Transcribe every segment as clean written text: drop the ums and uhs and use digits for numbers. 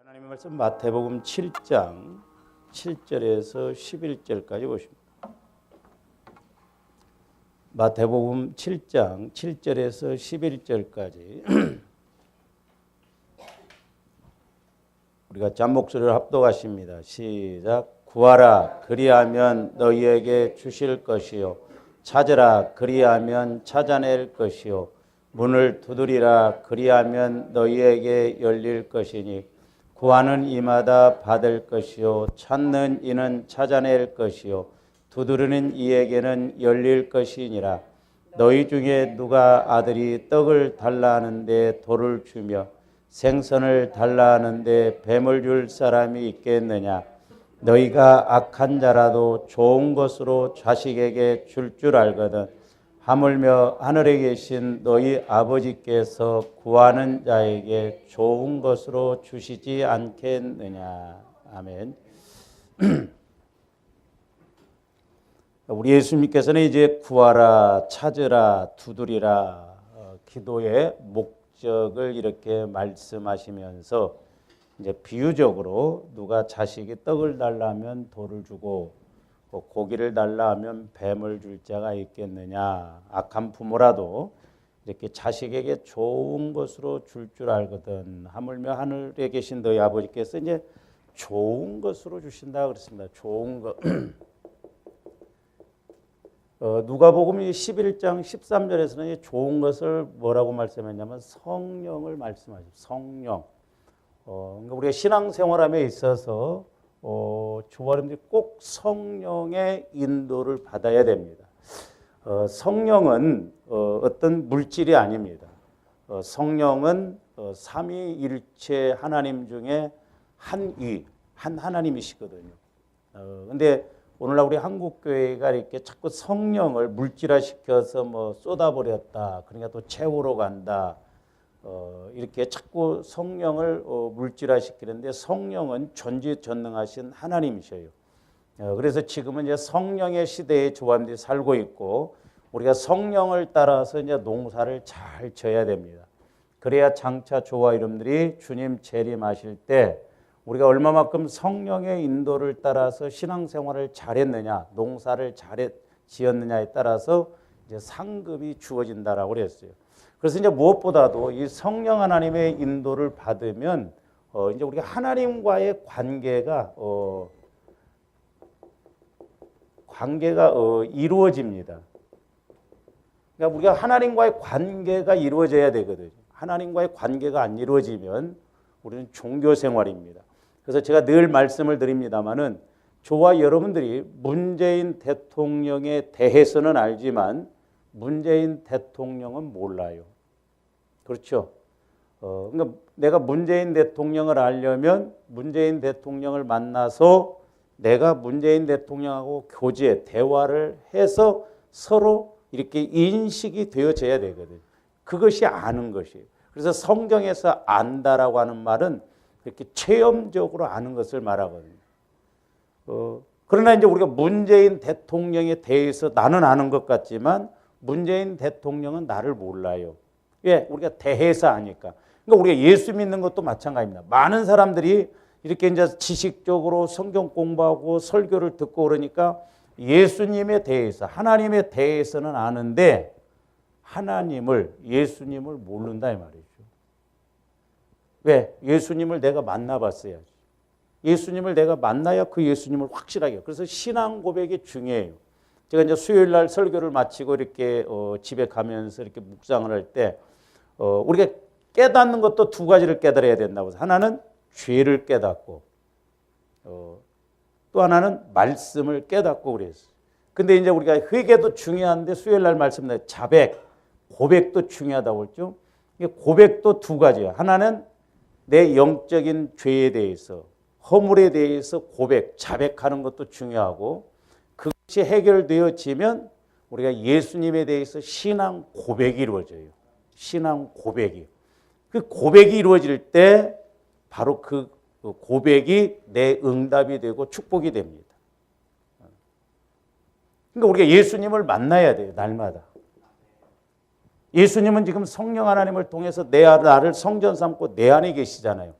하나님의 말씀 마태복음 7장 7절에서 11절까지 보십니다. 마태복음 7장 7절에서 11절까지 우리가 잠목소리를 합독하십니다. 시작. 구하라 그리하면 너희에게 주실 것이요 찾으라 그리하면 찾아낼 것이요 문을 두드리라 그리하면 너희에게 열릴 것이니 구하는 이마다 받을 것이요 찾는 이는 찾아낼 것이요 두드리는 이에게는 열릴 것이니라. 너희 중에 누가 아들이 떡을 달라 하는데 돌을 주며 생선을 달라 하는데 뱀을 줄 사람이 있겠느냐. 너희가 악한 자라도 좋은 것으로 자식에게 줄 알거든 하물며 하늘에 계신 너희 아버지께서 구하는 자에게 좋은 것으로 주시지 않겠느냐. 아멘. 우리 예수님께서는 이제 구하라, 찾으라, 두드리라 기도의 목적을 이렇게 말씀하시면서 이제 비유적으로 누가 자식이 떡을 달라 하면 돌을 주고 고기를 달라 하면 뱀을 줄 자가 있겠느냐. 악한 부모라도 이렇게 자식에게 좋은 것으로 줄 알거든 하물며 하늘에 계신 너희 아버지께서 이제 좋은 것으로 주신다 그랬습니다. 좋은 것. 누가복음 11장 13절에서는 좋은 것을 뭐라고 말씀했냐면 성령을 말씀하십니다. 성령. 그러니까 우리가 신앙생활함에 있어서 조화님들이 꼭 성령의 인도를 받아야 됩니다. 성령은 어떤 물질이 아닙니다. 성령은 삼위일체 하나님 중에 한 하나님이시거든요. 근데 오늘날 우리 한국교회가 이렇게 자꾸 성령을 물질화시켜서 뭐 쏟아버렸다. 그러니까 또 채우러 간다. 이렇게 자꾸 성령을 물질화시키는데 성령은 전지전능하신 하나님이셔요. 그래서 지금은 이제 성령의 시대에 조합들이 살고 있고 우리가 성령을 따라서 이제 농사를 잘 져야 됩니다. 그래야 장차 조화 이름들이 주님 재림하실 때 우리가 얼마만큼 성령의 인도를 따라서 신앙생활을 잘했느냐, 농사를 잘 지었느냐에 따라서 이제 상급이 주어진다라고 그랬어요. 그래서 이제 무엇보다도 이 성령 하나님의 인도를 받으면 이제 우리가 하나님과의 관계가 이루어집니다. 그러니까 우리가 하나님과의 관계가 이루어져야 되거든요. 하나님과의 관계가 안 이루어지면 우리는 종교 생활입니다. 그래서 제가 늘 말씀을 드립니다마는 저와 여러분들이 문재인 대통령에 대해서는 알지만 문재인 대통령은 몰라요. 그렇죠? 그러니까 내가 문재인 대통령을 알려면 문재인 대통령을 만나서 내가 문재인 대통령하고 교제, 대화를 해서 서로 이렇게 인식이 되어져야 되거든요. 그것이 아는 것이에요. 그래서 성경에서 안다라고 하는 말은 이렇게 체험적으로 아는 것을 말하거든요. 그러나 이제 우리가 문재인 대통령에 대해서 나는 아는 것 같지만 문재인 대통령은 나를 몰라요. 왜? 우리가 대해서 아니까. 그러니까 우리가 예수 믿는 것도 마찬가지입니다. 많은 사람들이 이렇게 이제 지식적으로 성경 공부하고 설교를 듣고 그러니까 예수님에 대해서, 하나님에 대해서는 아는데 예수님을 모른다 이 말이죠. 왜? 예수님을 내가 만나봤어야지. 예수님을 내가 만나야 그 예수님을 확실하게. 그래서 신앙 고백이 중요해요. 제가 이제 수요일 날 설교를 마치고 이렇게 집에 가면서 이렇게 묵상을 할 때 우리가 깨닫는 것도 두 가지를 깨달아야 된다고 해서 하나는 죄를 깨닫고 또 하나는 말씀을 깨닫고 그랬어요. 근데 이제 우리가 회개도 중요한데 수요일 날 말씀드린 자백, 고백도 중요하다고 했죠. 고백도 두 가지예요. 하나는 내 영적인 죄에 대해서, 허물에 대해서 고백, 자백하는 것도 중요하고 그것이 해결되어지면 우리가 예수님에 대해서 신앙 고백이 이루어져요. 신앙 고백이. 그 고백이 이루어질 때 바로 그 고백이 내 응답이 되고 축복이 됩니다. 그러니까 우리가 예수님을 만나야 돼요. 날마다. 예수님은 지금 성령 하나님을 통해서 나를 성전 삼고 내 안에 계시잖아요.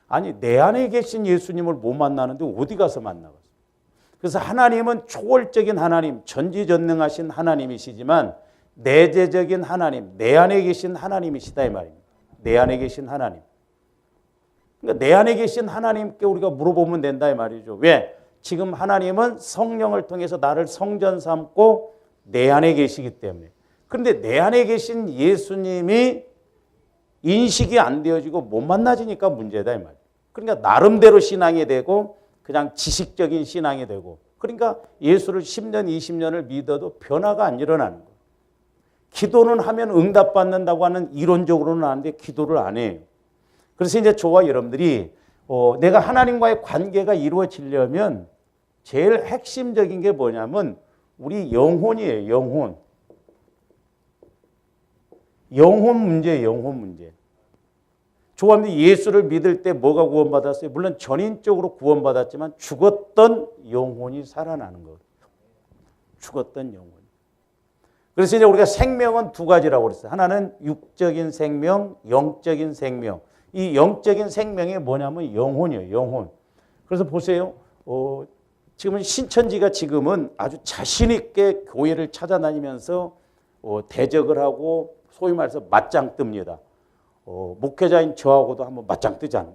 아니 내 안에 계신 예수님을 못 만나는데 어디 가서 만나겠어요? 그래서 하나님은 초월적인 하나님, 전지전능하신 하나님이시지만 내재적인 하나님, 내 안에 계신 하나님이시다 이 말입니다. 내 안에 계신 하나님. 그러니까 내 안에 계신 하나님께 우리가 물어보면 된다 이 말이죠. 왜? 지금 하나님은 성령을 통해서 나를 성전 삼고 내 안에 계시기 때문에. 그런데 내 안에 계신 예수님이 인식이 안 되어지고 못 만나지니까 문제다 이 말이에요. 그러니까 나름대로 신앙이 되고 그냥 지식적인 신앙이 되고, 그러니까 예수를 10년, 20년을 믿어도 변화가 안 일어나는 거예요. 기도는 하면 응답받는다고 하는 이론적으로는 아는데 기도를 안 해요. 그래서 이제 저와 여러분들이 내가 하나님과의 관계가 이루어지려면 제일 핵심적인 게 뭐냐면 우리 영혼이에요. 영혼. 영혼 문제예요. 영혼 문제. 조합이 예수를 믿을 때 뭐가 구원받았어요? 물론 전인적으로 구원받았지만 죽었던 영혼이 살아나는 거예요. 죽었던 영혼. 그래서 이제 우리가 생명은 두 가지라고 그랬어요. 하나는 육적인 생명, 영적인 생명. 이 영적인 생명이 뭐냐면 영혼이에요. 영혼. 그래서 보세요. 지금은 신천지가 지금은 아주 자신 있게 교회를 찾아다니면서 대적을 하고 소위 말해서 맞짱 뜹니다. 목회자인 저하고도 한번 맞짱 뜨자는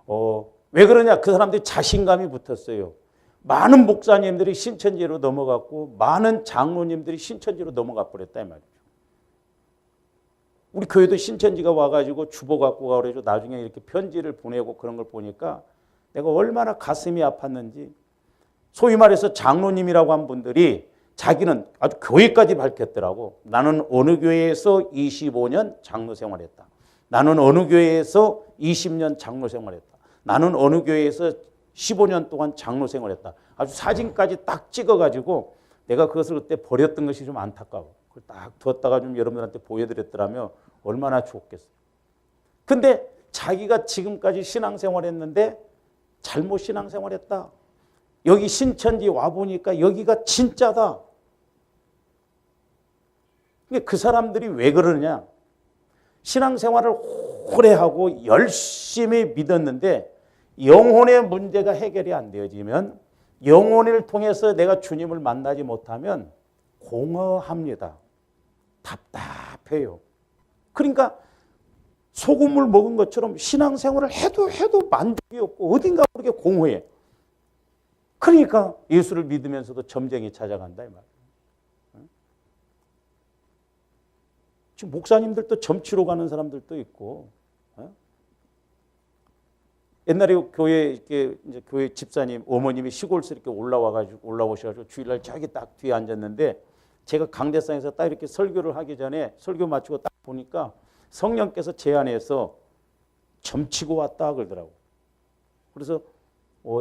거예요. 왜 그러냐? 그 사람들이 자신감이 붙었어요. 많은 목사님들이 신천지로 넘어갔고 많은 장로님들이 신천지로 넘어가 버렸다 이 말이죠. 우리 교회도 신천지가 와가지고 주보 갖고 가고 그래서 나중에 이렇게 편지를 보내고 그런 걸 보니까 내가 얼마나 가슴이 아팠는지. 소위 말해서 장로님이라고 한 분들이 자기는 아주 교회까지 밝혔더라고. 나는 어느 교회에서 25년 장로 생활했다. 나는 어느 교회에서 20년 장로 생활했다. 나는 어느 교회에서 15년 동안 장로 생활했다. 아주 사진까지 딱 찍어가지고 내가 그것을 그때 버렸던 것이 좀 안타까워. 그걸 딱 두었다가 좀 여러분들한테 보여드렸더라면 얼마나 좋겠어요. 근데 자기가 지금까지 신앙생활했는데 잘못 신앙생활했다. 여기 신천지 와보니까 여기가 진짜다. 근데 그 사람들이 왜 그러냐? 신앙생활을 오래 하고 열심히 믿었는데 영혼의 문제가 해결이 안 되어지면, 영혼을 통해서 내가 주님을 만나지 못하면 공허합니다. 답답해요. 그러니까 소금을 먹은 것처럼 신앙생활을 해도 만족이 없고 어딘가 모르게 공허해. 그러니까 예수를 믿으면서도 점쟁이 찾아간다 이 말이에요. 지금 목사님들도 점치러 가는 사람들도 있고, 옛날에 교회 이렇게 이제 교회 집사님 어머님이 시골에서 이렇게 올라오셔가지고 주일날 저기 딱 뒤에 앉았는데 제가 강대상에서 딱 이렇게 설교를 하기 전에 설교 마치고 딱 보니까 성령께서 제 안에서 점치고 왔다 그러더라고. 그래서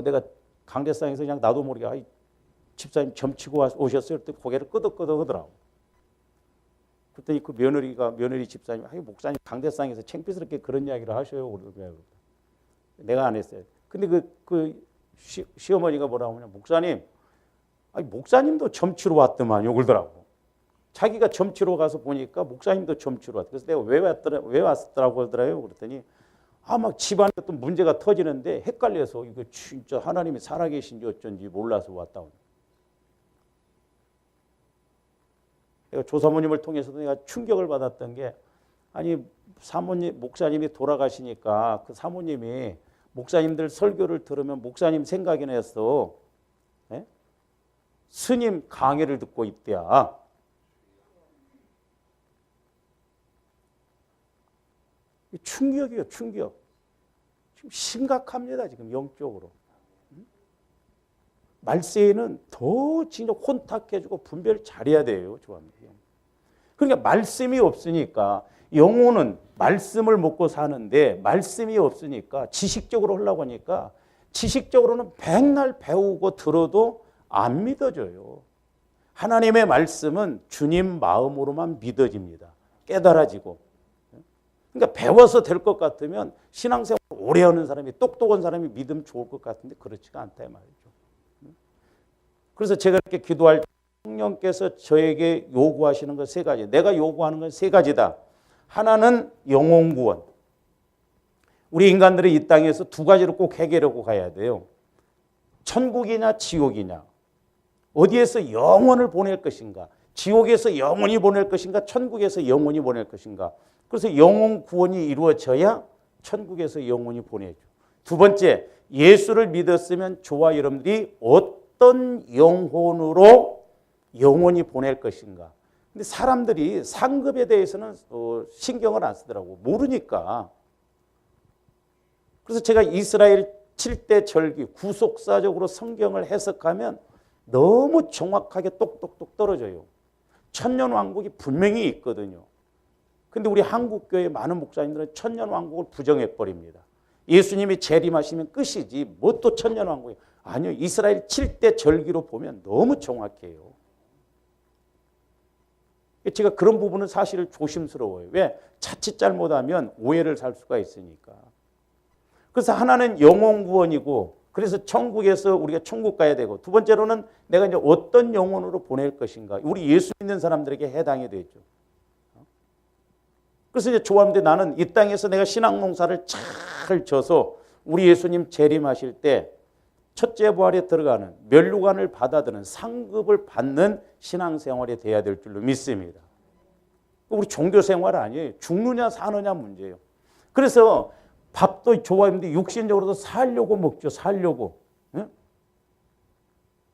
내가 강대상에서 그냥 나도 모르게 집사님 점치고 오셨어요. 그때 고개를 끄덕끄덕 하더라고. 그랬더니 그 며느리 집사님, 목사님 강대상에서 창피스럽게 그런 이야기를 하셔요. 그러더라고요. 내가 안 했어요. 근데 시어머니가 뭐라고 하냐, 목사님, 목사님도 점치러 왔더만요. 그러더라고. 자기가 점치러 가서 보니까 목사님도 점치러 왔다. 그래서 내가 왜 왔더라고 하더라고요. 그랬더니 막 집안에 어떤 문제가 터지는데 헷갈려서 이거 진짜 하나님이 살아계신지 어쩐지 몰라서 왔다. 내가 조사모님을 통해서도 내가 충격을 받았던 게, 사모님, 목사님이 돌아가시니까 그 사모님이 목사님들 설교를 들으면 목사님 생각이 나서 스님 강의를 듣고 있대야. 충격이에요, 충격. 지금 심각합니다, 지금 영적으로. 말세에는 더 진짜 혼탁해지고 분별 잘해야 돼요, 조합니다. 그러니까 말씀이 없으니까 영혼은 말씀을 먹고 사는데 말씀이 없으니까 지식적으로 하려고 하니까 지식적으로는 백날 배우고 들어도 안 믿어져요. 하나님의 말씀은 주님 마음으로만 믿어집니다. 깨달아지고. 그러니까 배워서 될 것 같으면 신앙생활 오래 하는 사람이, 똑똑한 사람이 믿으면 좋을 것 같은데 그렇지가 않다 이 말이죠. 그래서 제가 이렇게 기도할 때 성령께서 저에게 요구하시는 것 세 가지, 내가 요구하는 건 세 가지다. 하나는 영혼 구원. 우리 인간들이 이 땅에서 두 가지를 꼭 해결하고 가야 돼요. 천국이냐 지옥이냐. 어디에서 영혼을 보낼 것인가. 지옥에서 영원히 보낼 것인가. 천국에서 영원히 보낼 것인가. 그래서 영혼 구원이 이루어져야 천국에서 영원히 보내죠. 두 번째, 예수를 믿었으면 저와 여러분들이 어떤 영혼으로 영원히 보낼 것인가. 근데 사람들이 상급에 대해서는 신경을 안 쓰더라고. 모르니까. 그래서 제가 이스라엘 7대 절기 구속사적으로 성경을 해석하면 너무 정확하게 똑똑똑 떨어져요. 천년왕국이 분명히 있거든요. 근데 우리 한국교회 많은 목사님들은 천년왕국을 부정해버립니다. 예수님이 재림하시면 끝이지 뭐 또 천년왕국이. 아니요. 이스라엘 7대 절기로 보면 너무 정확해요. 제가 그런 부분은 사실 조심스러워요. 왜? 자칫 잘못하면 오해를 살 수가 있으니까. 그래서 하나는 영혼 구원이고 그래서 천국에서 우리가 천국 가야 되고 두 번째로는 내가 이제 어떤 영혼으로 보낼 것인가. 우리 예수 믿는 사람들에게 해당이 되죠. 그래서 이제 좋아하는데 나는 이 땅에서 내가 신앙농사를 잘 져서 우리 예수님 재림하실 때 첫째 부활에 들어가는 면류관을 받아드는 상급을 받는 신앙생활이 돼야 될 줄로 믿습니다. 우리 종교생활 아니에요. 죽느냐 사느냐 문제예요. 그래서 밥도 좋아했는데 육신적으로도 살려고 먹죠. 살려고. 응?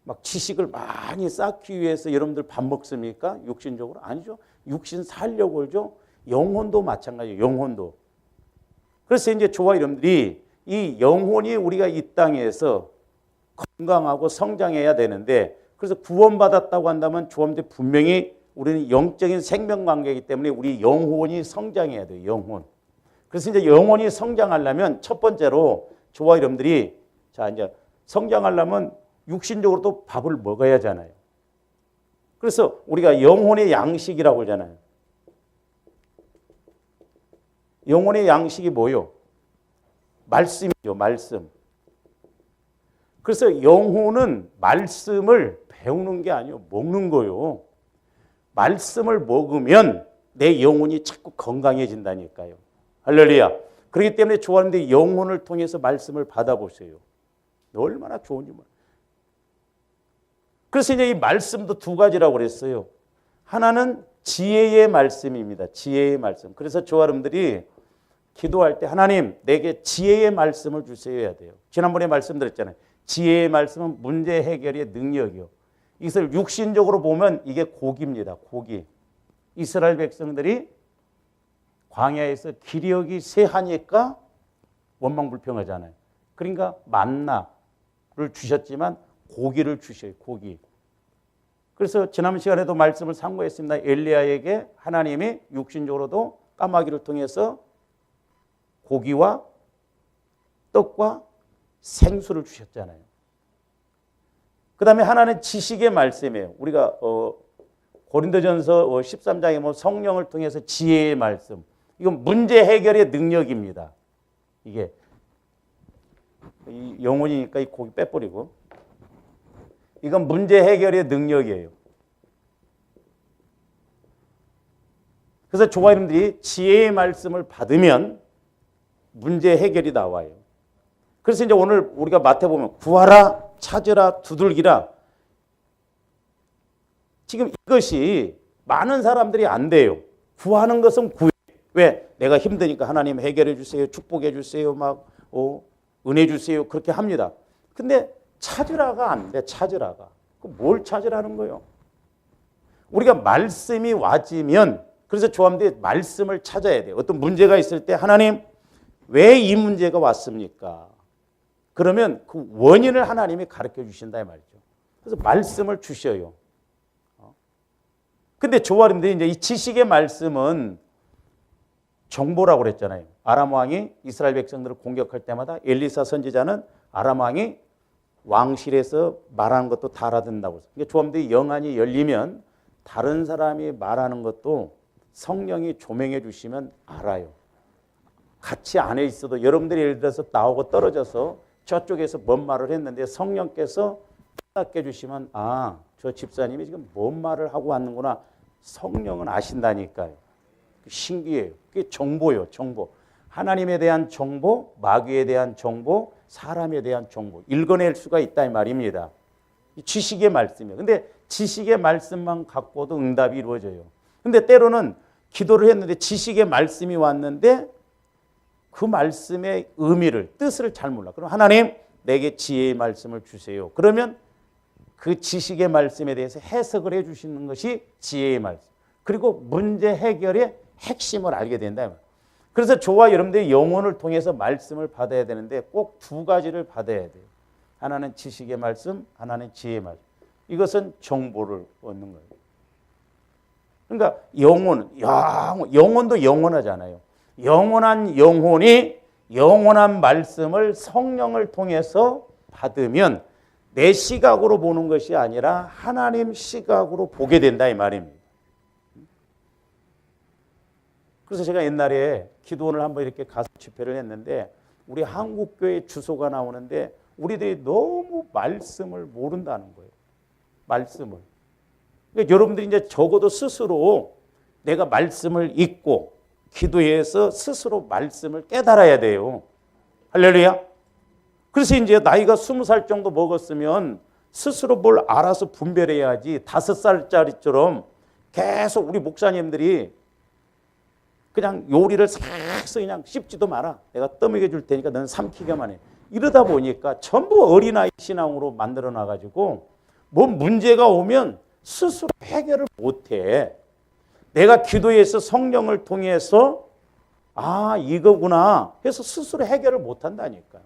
막 지식을 많이 쌓기 위해서 여러분들 밥 먹습니까? 육신적으로? 아니죠. 육신 살려고 하죠. 영혼도 마찬가지예요. 영혼도. 그래서 이제 저와 여러분들이 이 영혼이 우리가 이 땅에서 건강하고 성장해야 되는데 그래서 구원받았다고 한다면 저한테 분명히 우리는 영적인 생명관계이기 때문에 우리 영혼이 성장해야 돼요. 영혼. 그래서 이제 영혼이 성장하려면 첫 번째로 저와 여러분들이 자 이제 성장하려면 육신적으로도 밥을 먹어야 하잖아요. 그래서 우리가 영혼의 양식이라고 하잖아요. 영혼의 양식이 뭐요? 말씀이죠. 말씀. 그래서 영혼은 말씀을 배우는 게 아니에요. 먹는 거요. 말씀을 먹으면 내 영혼이 자꾸 건강해진다니까요. 할렐루야. 그렇기 때문에 좋아하는데 영혼을 통해서 말씀을 받아보세요. 얼마나 좋은지 몰라요. 그래서 이제 이 말씀도 두 가지라고 그랬어요. 하나는 지혜의 말씀입니다. 지혜의 말씀. 그래서 저와 여러분들이 기도할 때 하나님 내게 지혜의 말씀을 주세요 해야 돼요. 지난번에 말씀드렸잖아요. 지혜의 말씀은 문제 해결의 능력이요. 이것을 육신적으로 보면 이게 고기입니다. 고기. 이스라엘 백성들이 광야에서 기력이 쇠하니까 원망불평하잖아요. 그러니까 만나를 주셨지만 고기를 주셔요. 고기. 그래서 지난 시간에도 말씀을 상고했습니다. 엘리야에게 하나님이 육신적으로도 까마귀를 통해서 고기와 떡과 생수를 주셨잖아요. 그 다음에 하나는 지식의 말씀이에요. 우리가 고린도전서 13장에 뭐 성령을 통해서 지혜의 말씀. 이건 문제 해결의 능력입니다. 이게 이 영혼이니까 이 고기 빼버리고 이건 문제 해결의 능력이에요. 그래서 저와 여러분들이 지혜의 말씀을 받으면 문제 해결이 나와요. 그래서 이제 오늘 우리가 마태복음 구하라, 찾으라, 두들기라. 지금 이것이 많은 사람들이 안 돼요. 구하는 것은 구해. 왜? 내가 힘드니까 하나님 해결해 주세요. 축복해 주세요. 막 은혜 주세요. 그렇게 합니다. 근데 찾으라가 안 돼. 찾으라가. 뭘 찾으라는 거예요? 우리가 말씀이 와지면 그래서 조함대 말씀을 찾아야 돼요. 어떤 문제가 있을 때 하나님 왜 이 문제가 왔습니까? 그러면 그 원인을 하나님이 가르쳐 주신다 이 말이죠. 그래서 말씀을 주셔요. 근데 조아름들이 이제 이 지식의 말씀은 정보라고 그랬잖아요. 아람 왕이 이스라엘 백성들을 공격할 때마다 엘리사 선지자는 아람 왕이 왕실에서 말하는 것도 다 알아듣는다고 했어요. 그러니까 조아름들이 영안이 열리면 다른 사람이 말하는 것도 성령이 조명해 주시면 알아요. 같이 안에 있어도 여러분들이 예를 들어서 나오고 떨어져서 저쪽에서 뭔 말을 했는데 성령께서 깨닫게 해주시면 아, 저 집사님이 지금 뭔 말을 하고 왔는구나. 성령은 아신다니까요. 신기해요. 그게 정보예요. 정보. 하나님에 대한 정보, 마귀에 대한 정보, 사람에 대한 정보 읽어낼 수가 있다 이 말입니다. 지식의 말씀이에요. 근데 지식의 말씀만 갖고도 응답이 이루어져요. 근데 때로는 기도를 했는데 지식의 말씀이 왔는데 그 말씀의 의미를, 뜻을 잘 몰라. 그럼 하나님 내게 지혜의 말씀을 주세요. 그러면 그 지식의 말씀에 대해서 해석을 해 주시는 것이 지혜의 말씀. 그리고 문제 해결의 핵심을 알게 된다. 그래서 저와 여러분들이 영혼을 통해서 말씀을 받아야 되는데 꼭 두 가지를 받아야 돼요. 하나는 지식의 말씀, 하나는 지혜의 말씀. 이것은 정보를 얻는 거예요. 그러니까 영혼도 영원하잖아요. 영원한 영혼이 영원한 말씀을 성령을 통해서 받으면 내 시각으로 보는 것이 아니라 하나님 시각으로 보게 된다 이 말입니다. 그래서 제가 옛날에 기도원을 한번 이렇게 가서 집회를 했는데 우리 한국교회 주소가 나오는데 우리들이 너무 말씀을 모른다는 거예요. 말씀을. 그러니까 여러분들이 이제 적어도 스스로 내가 말씀을 읽고 기도해서 스스로 말씀을 깨달아야 돼요. 할렐루야. 그래서 이제 나이가 20살 정도 먹었으면 스스로 뭘 알아서 분별해야지 5살짜리처럼 계속 우리 목사님들이 그냥 요리를 싹 그냥 씹지도 마라. 내가 떠먹여 줄 테니까 너는 삼키기만 해. 이러다 보니까 전부 어린아이 신앙으로 만들어 놔가지고 뭐 문제가 오면 스스로 해결을 못해. 내가 기도해서 성령을 통해서 아 이거구나 해서 스스로 해결을 못한다니까.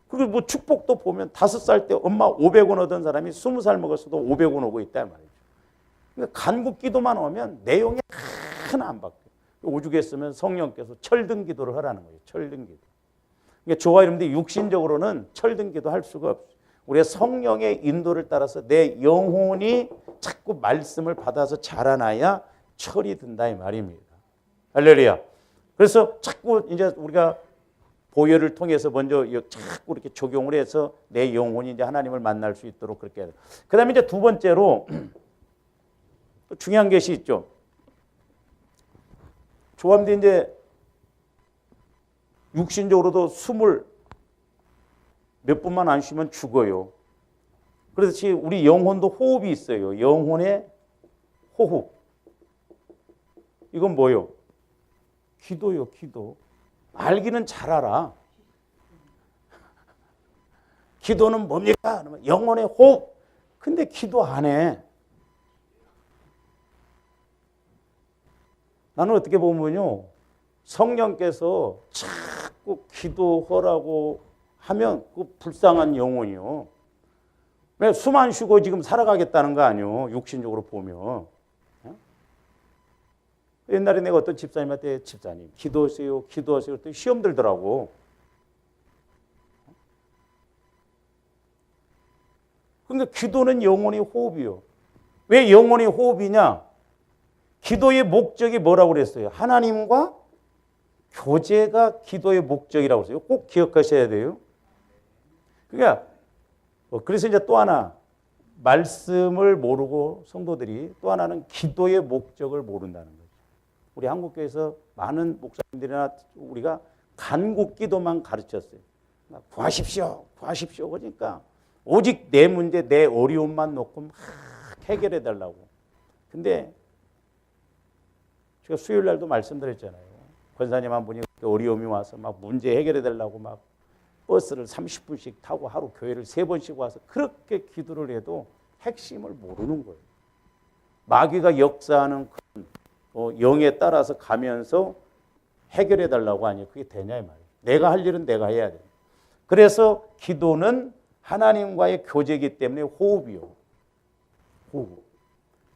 그리고 뭐 축복도 보면 5살 때 엄마 500원 얻은 사람이 20살 먹었어도 500원 오고 있단 말이죠. 그러니까 간구 기도만 오면 내용이 하나 안 바뀌어요. 오죽 했으면 성령께서 철든 기도를 하라는 거예요. 철든 기도. 그러니까 저와 여러분들이 육신적으로는 철든 기도 할 수가 없어요. 우리가 성령의 인도를 따라서 내 영혼이 자꾸 말씀을 받아서 자라나야 철이 든다 이 말입니다. 할렐루야. 그래서 자꾸 이제 우리가 보혈을 통해서 먼저 자꾸 이렇게 적용을 해서 내 영혼이 이제 하나님을 만날 수 있도록 그렇게 해야 돼요. 그 다음에 이제 두 번째로 또 중요한 것이 있죠. 조함도 이제 육신적으로도 숨을 몇 분만 안 쉬면 죽어요. 그래서 우리 영혼도 호흡이 있어요. 영혼의 호흡. 이건 뭐요? 기도요, 기도. 알기는 잘 알아. 기도는 뭡니까? 영혼의 호흡. 근데 기도 안 해. 나는 어떻게 보면요. 성령께서 자꾸 기도하라고 하면 그 불쌍한 영혼이요. 왜 숨 안 쉬고 지금 살아가겠다는 거 아니요. 육신적으로 보면. 옛날에 내가 어떤 집사님한테 집사님 기도하세요. 기도하세요. 또 시험 들더라고. 그러니까 기도는 영혼의 호흡이요. 왜 영혼의 호흡이냐? 기도의 목적이 뭐라고 그랬어요? 하나님과 교제가 기도의 목적이라고 했어요. 꼭 기억하셔야 돼요. 그러니까 그래서 이제 또 하나 말씀을 모르고 성도들이 또 하나는 기도의 목적을 모른다는 거죠. 우리 한국교회에서 많은 목사님들이나 우리가 간구 기도만 가르쳤어요. 구하십시오. 구하십시오. 그러니까 오직 내 문제, 내 어려움만 놓고 막 해결해 달라고. 근데 제가 수요일 날도 말씀드렸잖아요. 권사님 한 분이 어려움이 와서 막 문제 해결해 달라고 막 버스를 30분씩 타고 하루 교회를 3번씩 와서 그렇게 기도를 해도 핵심을 모르는 거예요. 마귀가 역사하는 영에 따라서 가면서 해결해 달라고 하니 그게 되냐 이 말이에요. 내가 할 일은 내가 해야 돼요. 그래서 기도는 하나님과의 교제이기 때문에 호흡이요. 호흡.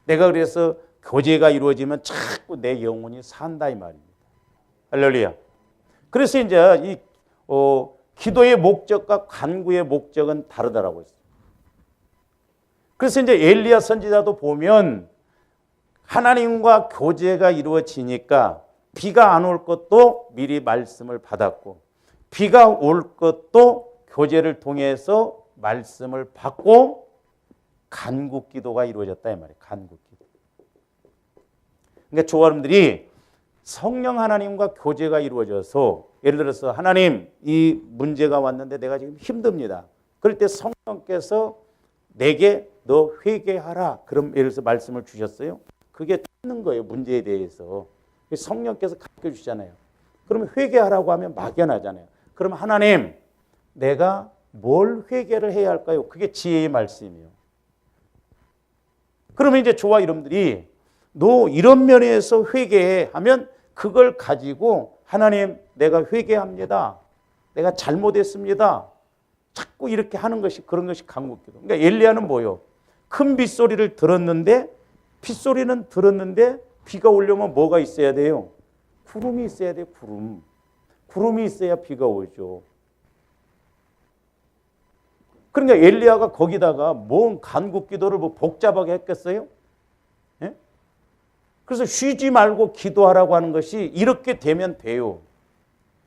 내가 그래서 교제가 이루어지면 자꾸 내 영혼이 산다 이 말입니다. 할렐루야. 그래서 이제 이 기도의 목적과 간구의 목적은 다르다라고 했어요. 그래서 이제 엘리야 선지자도 보면 하나님과 교제가 이루어지니까 비가 안 올 것도 미리 말씀을 받았고 비가 올 것도 교제를 통해서 말씀을 받고 간구 기도가 이루어졌다 이 말이에요. 간구 기도. 그러니까 저와 여러분들이 성령 하나님과 교제가 이루어져서 예를 들어서 하나님 이 문제가 왔는데 내가 지금 힘듭니다. 그럴 때 성령께서 내게 너 회개하라. 그럼 예를 들어서 말씀을 주셨어요. 그게 찾는 거예요. 문제에 대해서. 성령께서 가르쳐 주잖아요. 그러면 회개하라고 하면 막연하잖아요. 그럼 하나님 내가 뭘 회개를 해야 할까요? 그게 지혜의 말씀이에요. 그러면 이제 저와 여러분들이 너 이런 면에서 회개해 하면 그걸 가지고 하나님 내가 회개합니다. 내가 잘못했습니다. 자꾸 이렇게 하는 것이 그런 것이 간구기도. 그러니까 엘리야는 뭐요? 큰 빗소리를 들었는데 빗소리는 들었는데 비가 오려면 뭐가 있어야 돼요? 구름이 있어야 돼요. 구름. 구름이 있어야 비가 오죠. 그러니까 엘리야가 거기다가 뭔 간구기도를 뭐 복잡하게 했겠어요? 예? 그래서 쉬지 말고 기도하라고 하는 것이 이렇게 되면 돼요.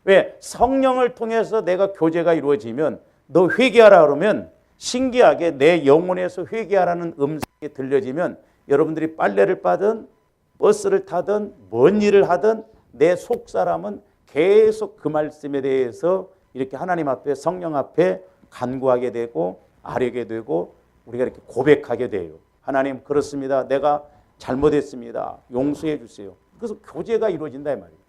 왜? 성령을 통해서 내가 교제가 이루어지면 너 회개하라 그러면 신기하게 내 영혼에서 회개하라는 음성이 들려지면 여러분들이 빨래를 빠든 버스를 타든 뭔 일을 하든 내 속사람은 계속 그 말씀에 대해서 이렇게 하나님 앞에 성령 앞에 간구하게 되고 아뢰게 되고 우리가 이렇게 고백하게 돼요. 하나님 그렇습니다. 내가 잘못했습니다. 용서해 주세요. 그래서 교제가 이루어진다 이 말이에요.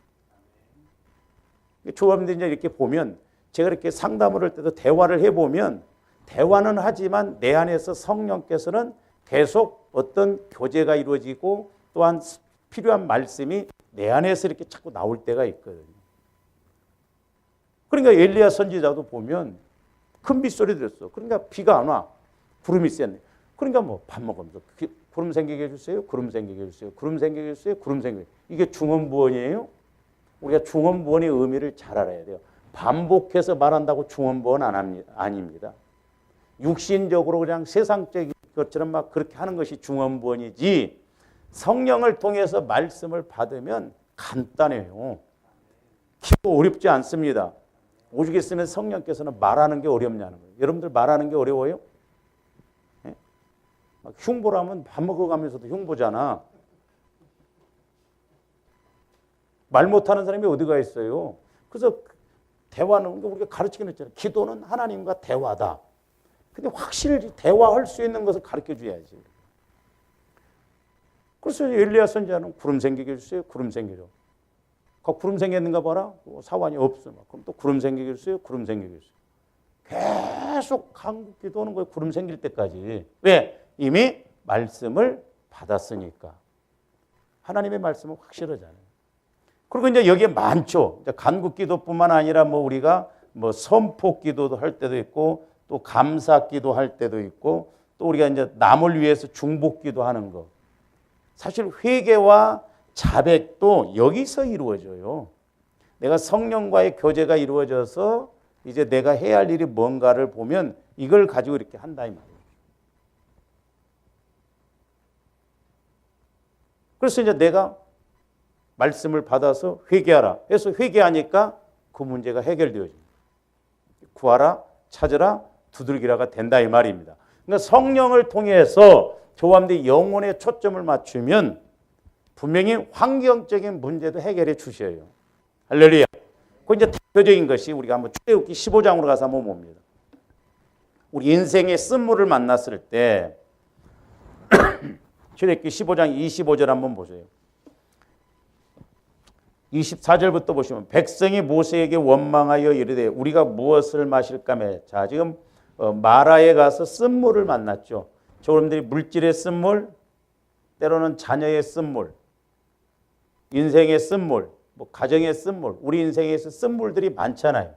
조합원들이 이제 이렇게 보면 제가 이렇게 상담을 할 때도 대화를 해보면 대화는 하지만 내 안에서 성령께서는 계속 어떤 교제가 이루어지고 또한 필요한 말씀이 내 안에서 이렇게 자꾸 나올 때가 있거든요. 그러니까 엘리야 선지자도 보면 큰 빗소리 들었어. 그러니까 비가 안 와. 구름이 쐈네. 그러니까 뭐 밥 먹으면서 구름 생기게 해주세요. 구름 생기게 해주세요. 구름 생기게 해주세요. 구름 생기게. 이게 중언부언이에요. 우리가 중언부언의 의미를 잘 알아야 돼요. 반복해서 말한다고 중언부언 아닙니다. 육신적으로 그냥 세상적인 것처럼 막 그렇게 하는 것이 중언부언이지 성령을 통해서 말씀을 받으면 간단해요. 기도 어렵지 않습니다. 오죽 했으면 성령께서는 말하는 게 어렵냐는 거예요. 여러분들 말하는 게 어려워요? 네? 막 흉보라면 밥 먹어가면서도 흉보잖아. 말 못하는 사람이 어디가 있어요? 그래서 대화는 우리가 가르치긴 했잖아요. 기도는 하나님과 대화다. 근데 확실히 대화할 수 있는 것을 가르쳐 줘야지. 그래서 엘리야 선지자는 구름 생기게 해주세요. 구름 생기죠. 구름 생겼는가 봐라. 사완이 없어. 그럼 또 구름 생기게 해주세요. 구름 생기게 해주세요. 계속 한국 기도하는 거예요. 구름 생길 때까지. 왜? 이미 말씀을 받았으니까. 하나님의 말씀은 확실하잖아요. 그리고 이제 여기에 많죠. 간구 기도뿐만 아니라 뭐 우리가 뭐 선포 기도도 할 때도 있고 또 감사 기도할 때도 있고 또 우리가 이제 남을 위해서 중복 기도하는 거. 사실 회개와 자백도 여기서 이루어져요. 내가 성령과의 교제가 이루어져서 이제 내가 해야 할 일이 뭔가를 보면 이걸 가지고 이렇게 한다 이 말이에요. 그래서 이제 내가 말씀을 받아서 회개하라 해서 회개하니까 그 문제가 해결되어집니다. 구하라, 찾으라, 두들기라가 된다 이 말입니다. 그러니까 성령을 통해서 조함대 영혼에 초점을 맞추면 분명히 환경적인 문제도 해결해 주셔요. 할렐루야. 그 이제 대표적인 것이 우리가 한번 출애굽기 15장으로 가서 한번 봅니다. 우리 인생의 쓴물을 만났을 때 출애굽기 15장 25절 한번 보세요. 24절부터 보시면 백성이 모세에게 원망하여 이르되 우리가 무엇을 마실까매. 자, 지금 마라에 가서 쓴물을 만났죠. 여러분들이 물질의 쓴물, 때로는 자녀의 쓴물, 인생의 쓴물, 뭐 가정의 쓴물, 우리 인생에서 쓴물들이 많잖아요.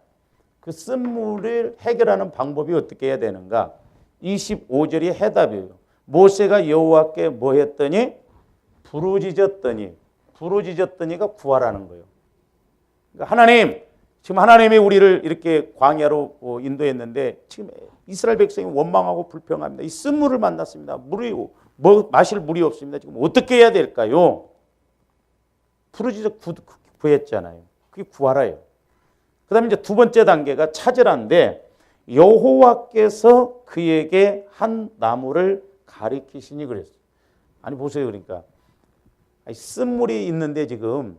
그 쓴물을 해결하는 방법이 어떻게 해야 되는가? 25절이 해답이에요. 모세가 여호와께 뭐 했더니? 부르짖었더니가 구하라는 거예요. 그러니까 하나님, 지금 하나님이 우리를 이렇게 광야로 인도했는데 지금 이스라엘 백성이 원망하고 불평합니다. 이 쓴물을 만났습니다. 물이 마실 물이 없습니다. 지금 어떻게 해야 될까요? 부르짖어 구했잖아요. 그게 구하라예요. 그다음에 이제 두 번째 단계가 찾으라인데 여호와께서 그에게 한 나무를 가리키시니 그랬어요. 아니 보세요. 그러니까 쓴물이 있는데 지금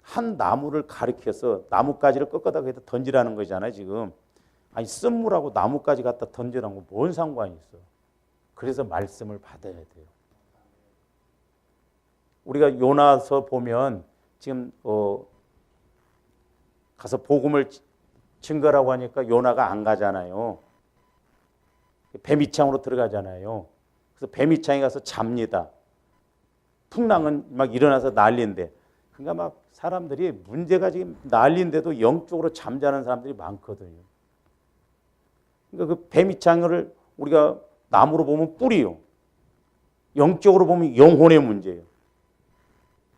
한 나무를 가리켜서 나뭇가지를 꺾어다 거기다 던지라는 거잖아요, 지금. 아니, 쓴물하고 나뭇가지 갖다 던지라는 거 뭔 상관이 있어. 그래서 말씀을 받아야 돼요. 우리가 요나서 보면 지금 가서 복음을 증거라고 하니까 요나가 안 가잖아요. 뱀이창으로 들어가잖아요. 그래서 뱀이창에 가서 잡니다. 풍랑은 막 일어나서 난리인데, 그러니까 막 사람들이 문제가 지금 난리인데도 영적으로 잠자는 사람들이 많거든요. 그러니까 그 뱀이창을 우리가 나무로 보면 뿌리요. 영적으로 보면 영혼의 문제예요.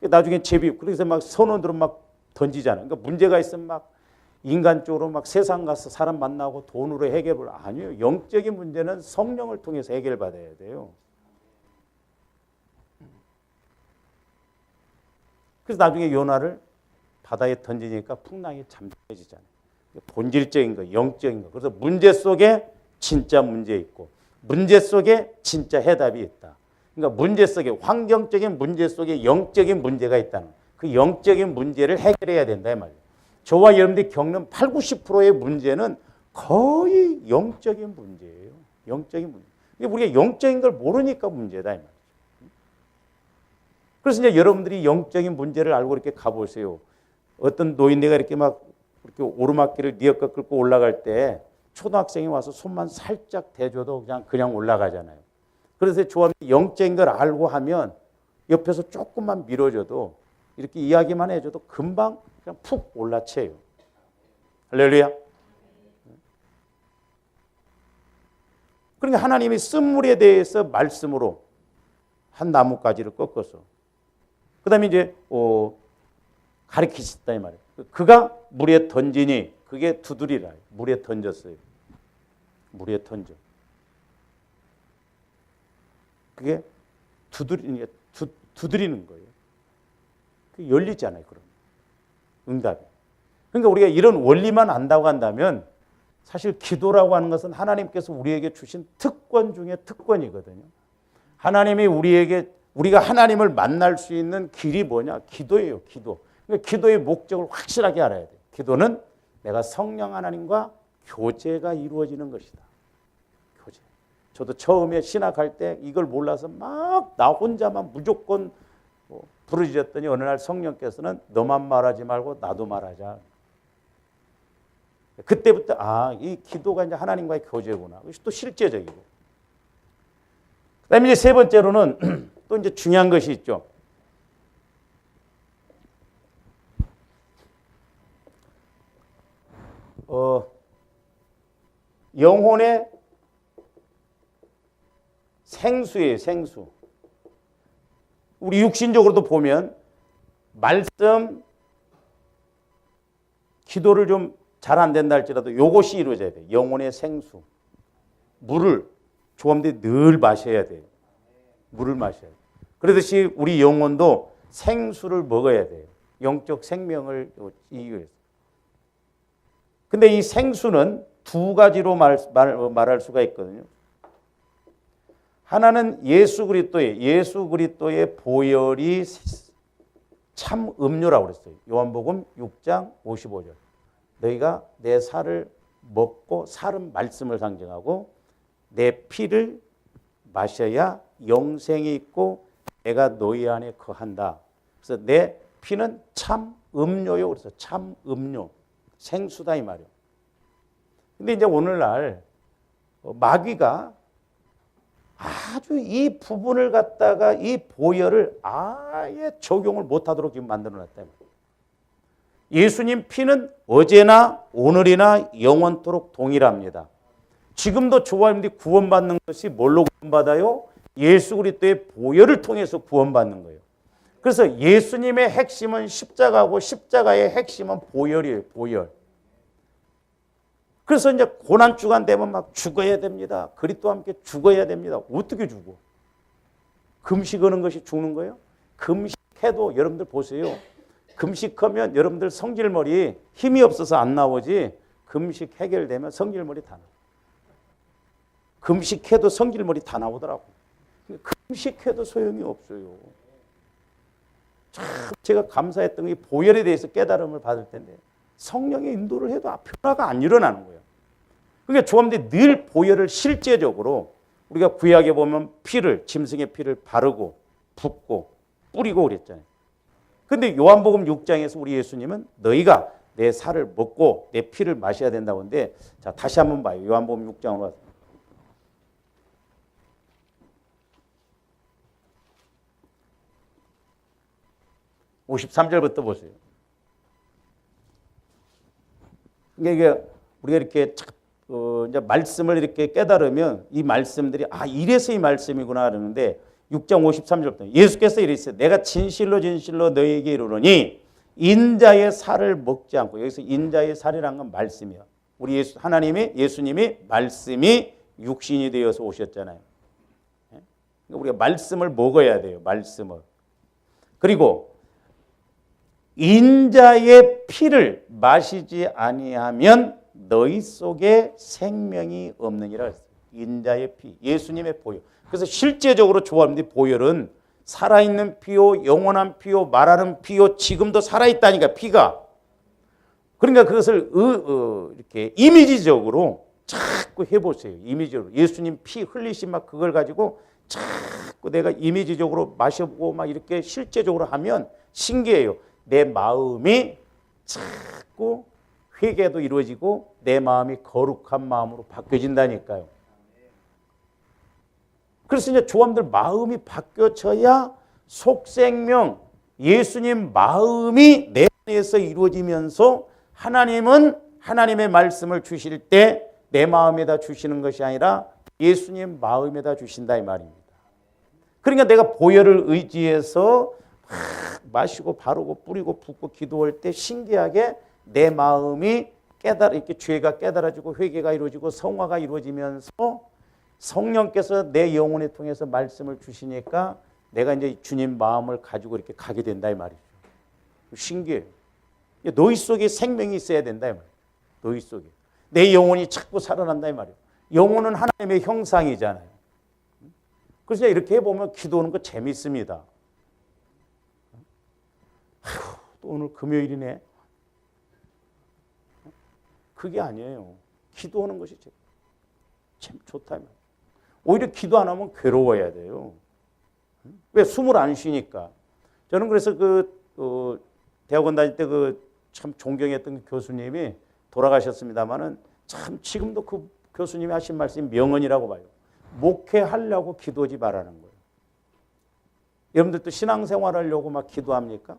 나중에 제비, 그래서 막 선원들은 막 던지잖아요. 그러니까 문제가 있으면 막 인간적으로 막 세상 가서 사람 만나고 돈으로 해결을 아니에요. 영적인 문제는 성령을 통해서 해결받아야 돼요. 그래서 나중에 요나를 바다에 던지니까 풍랑이 잠잠해지잖아요. 본질적인 거, 영적인 거. 그래서 문제 속에 진짜 문제 있고 문제 속에 진짜 해답이 있다. 그러니까 문제 속에, 환경적인 문제 속에 영적인 문제가 있다는 거예요. 그 영적인 문제를 해결해야 된다 이 말이에요. 저와 여러분들이 겪는 80~90%의 문제는 거의 영적인 문제예요. 영적인 문제. 우리가 영적인 걸 모르니까 문제다 이 말이에요. 그래서 이제 여러분들이 영적인 문제를 알고 이렇게 가보세요. 어떤 노인네가 이렇게 막 이렇게 오르막길을 니어껏 끌고 올라갈 때 초등학생이 와서 손만 살짝 대줘도 그냥 올라가잖아요. 그래서 조합이 영적인 걸 알고 하면 옆에서 조금만 밀어줘도 이렇게 이야기만 해줘도 금방 그냥 푹 올라쳐요. 할렐루야. 그러니까 하나님이 쓴물에 대해서 말씀으로 한 나뭇가지를 꺾어서 그 다음에 이제 가르치셨다 이 말이에요. 그가 물에 던지니 그게 두드리라. 물에 던졌어요. 물에 던져. 그게 두드리는 거예요. 그게 열리잖아요. 그럼 응답이. 그러니까 우리가 이런 원리만 안다고 한다면 사실 기도라고 하는 것은 하나님께서 우리에게 주신 특권 중에 특권이거든요. 하나님이 우리가 하나님을 만날 수 있는 길이 뭐냐? 기도예요. 기도. 그러니까 기도의 목적을 확실하게 알아야 돼요. 기도는 내가 성령 하나님과 교제가 이루어지는 것이다. 교제. 저도 처음에 신학할 때 이걸 몰라서 막 나 혼자만 무조건 부르짖었더니 어느 날 성령께서는 너만 말하지 말고 나도 말하자. 그때부터 이 기도가 이제 하나님과의 교제구나. 그것이 또 실제적이고. 그다음에 이제 세 번째로는 또 이제 중요한 것이 있죠. 영혼의 생수예요, 생수. 우리 육신적으로도 보면 말씀, 기도를 좀 잘 안 된다 할지라도 이것이 이루어져야 돼요. 영혼의 생수. 물을 조합들이 늘 마셔야 돼요. 물을 마셔야 돼요. 그러듯이 우리 영혼도 생수를 먹어야 돼요. 영적 생명을 이기 위해서. 근데 이 생수는 두 가지로 말할 수가 있거든요. 하나는 예수 그리스도의 보혈이 참 음료라고 그랬어요. 요한복음 6장 55절. 너희가 내 살을 먹고, 살은 말씀을 상징하고, 내 피를 마셔야 영생이 있고 내가 너희 안에 거한다. 그래서 내 피는 참 음료요. 그래서 참 음료, 생수다 이 말이에요. 근데 이제 오늘날 마귀가 아주 이 부분을 갖다가 이 보혈을 아예 적용을 못하도록 지금 만들어놨다. 예수님 피는 어제나 오늘이나 영원토록 동일합니다. 지금도 조화님들이 구원받는 것이 뭘로 구원받아요? 예수 그리스도의 보혈을 통해서 구원받는 거예요. 그래서 예수님의 핵심은 십자가고 십자가의 핵심은 보혈이에요. 보혈. 그래서 이제 고난주간 되면 막 죽어야 됩니다. 그리스도와 함께 죽어야 됩니다. 어떻게 죽어? 금식하는 것이 죽는 거예요? 금식해도 여러분들 보세요. 금식하면 여러분들 성질머리 힘이 없어서 안 나오지, 금식 해결되면 성질머리 다 나와. 금식해도 성질머리 다 나오더라고. 금식해도 소용이 없어요. 제가 감사했던 게 보혈에 대해서 깨달음을 받을 텐데 성령의 인도를 해도 변화가 안 일어나는 거예요. 그러니까 조합들이 늘 보혈을 실제적으로 우리가 구약에 보면 피를, 짐승의 피를 바르고 붓고 뿌리고 그랬잖아요. 근데 요한복음 6장에서 우리 예수님은 너희가 내 살을 먹고 내 피를 마셔야 된다고 하는데, 자, 다시 한번 봐요. 요한복음 6장으로 와서. 53절부터 보세요. 그러니까 이게 우리가 이렇게 이제 말씀을 이렇게 깨달으면 이 말씀들이 이래서 이 말씀이구나 그러는데 6장 53절부터 예수께서 이랬어요. 내가 진실로 진실로 너희에게 이르노니 인자의 살을 먹지 않고, 여기서 인자의 살이란 건 말씀이야. 우리 예수님이 말씀이 육신이 되어서 오셨잖아요. 그러니까 우리가 말씀을 먹어야 돼요. 말씀을. 그리고 인자의 피를 마시지 아니하면 너희 속에 생명이 없느니라 했어요. 인자의 피, 예수님의 보혈. 그래서 실제적으로 조합원들이 보혈은 살아있는 피요, 영원한 피요, 말하는 피요, 지금도 살아있다니까 피가. 그러니까 그것을 이렇게 이미지적으로 자꾸 해보세요. 이미지적으로 예수님 피 흘리신 막 그걸 가지고 자꾸 내가 이미지적으로 마셔보고 막 이렇게 실제적으로 하면 신기해요. 내 마음이 자꾸 회개도 이루어지고 내 마음이 거룩한 마음으로 바뀌어진다니까요. 그래서 이제 조함들 마음이 바뀌어져야 속생명, 예수님 마음이 내 안에서 이루어지면서 하나님은 하나님의 말씀을 주실 때 내 마음에다 주시는 것이 아니라 예수님 마음에다 주신다 이 말입니다. 그러니까 내가 보혈을 의지해서 마시고 바르고 뿌리고 붓고 기도할 때 신기하게 내 마음이 이렇게 죄가 깨달아지고 회개가 이루어지고 성화가 이루어지면서 성령께서 내 영혼에 통해서 말씀을 주시니까 내가 이제 주님 마음을 가지고 이렇게 가게 된다 이 말이죠. 신기해요. 너희 속에 생명이 있어야 된다 이 말이에요. 너희 속에. 내 영혼이 자꾸 살아난다 이 말이에요. 영혼은 하나님의 형상이잖아요. 그래서 이렇게 해보면 기도하는 거 재밌습니다. 또 오늘 금요일이네. 그게 아니에요. 기도하는 것이 참 좋다. 오히려 기도 안 하면 괴로워야 돼요. 왜? 숨을 안 쉬니까. 저는 그래서 대학원 다닐 때 참 존경했던 교수님이 돌아가셨습니다만은 참 지금도 그 교수님이 하신 말씀이 명언이라고 봐요. 목회하려고 기도하지 말라는 거예요. 여러분들도 신앙생활 하려고 막 기도합니까?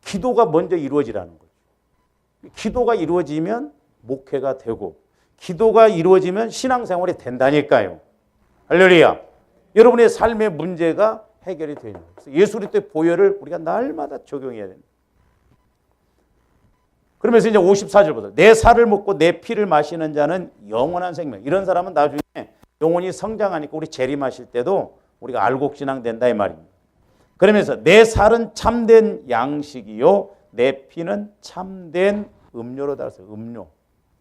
기도가 먼저 이루어지라는 거죠. 기도가 이루어지면 목회가 되고 기도가 이루어지면 신앙생활이 된다니까요. 할렐루야. 여러분의 삶의 문제가 해결이 되는 거예요. 그래서 예수 그리스도의 보혈을 우리가 날마다 적용해야 됩니다. 그러면서 이제 54절부터 내 살을 먹고 내 피를 마시는 자는 영원한 생명. 이런 사람은 나중에 영혼이 성장하니까 우리 재림하실 때도 우리가 알곡신앙 된다 이 말입니다. 그러면서 내 살은 참된 양식이요 내 피는 참된 음료로다 그랬어요. 음료.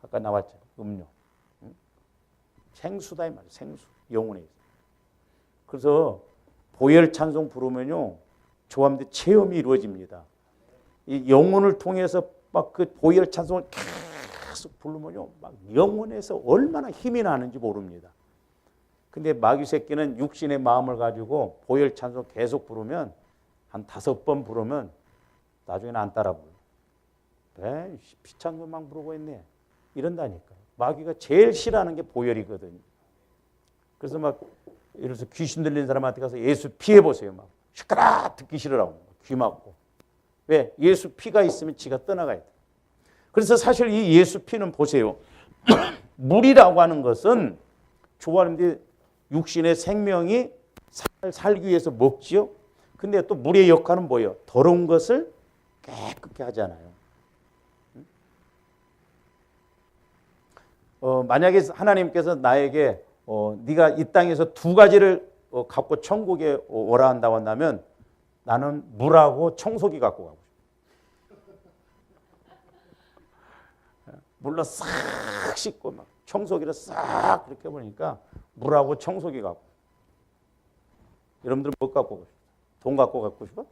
아까 나왔죠. 음료. 생수다 이 말이에요. 생수. 영혼에 있어요. 그래서 보혈 찬송 부르면요. 조함대 체험이 이루어집니다. 이 영혼을 통해서 막 그 보혈 찬송을 계속 부르면요. 막 영혼에서 얼마나 힘이 나는지 모릅니다. 근데 마귀 새끼는 육신의 마음을 가지고 보혈 찬송 계속 부르면 한 5번 부르면 나중에는 안 따라 불러. 피찬송만 부르고 있네. 이런다니까요. 마귀가 제일 싫어하는 게 보혈이거든요. 그래서 막 예를 들어서 귀신 들린 사람한테 가서 예수 피해 보세요. 막 시끄러 듣기 싫으라고 귀 막고. 왜? 예수 피가 있으면 지가 떠나가야 돼. 그래서 사실 이 예수 피는 보세요. 물이라고 하는 것은 조화는데 육신의 생명이 살기 위해서 먹지요. 근데 또 물의 역할은 뭐예요? 더러운 것을 깨끗게 하잖아요. 만약에 하나님께서 나에게 네가 이 땅에서 2가지를 갖고 천국에 오라 한다고 한다면 나는 물하고 청소기 갖고 가고 싶어요. 물로 싹 씻고 막 청소기를 싹 그렇게 보니까 물하고 청소기 갖고. 여러분들 뭐 갖고 가고 싶어요? 돈 갖고 갖고 싶어?